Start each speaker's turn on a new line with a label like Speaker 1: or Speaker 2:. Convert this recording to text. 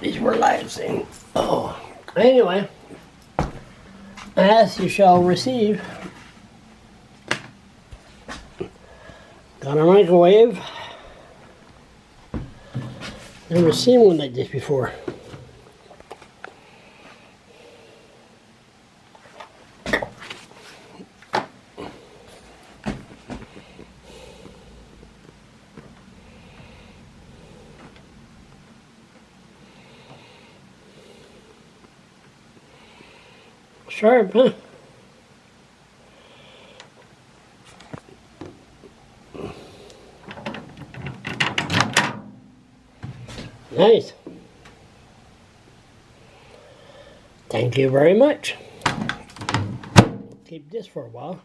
Speaker 1: These were relaxing. Oh, anyway, as you shall receive. Got a microwave. Never seen one like this before. Sharp, huh? Nice. Thank you very much. Keep this for a while.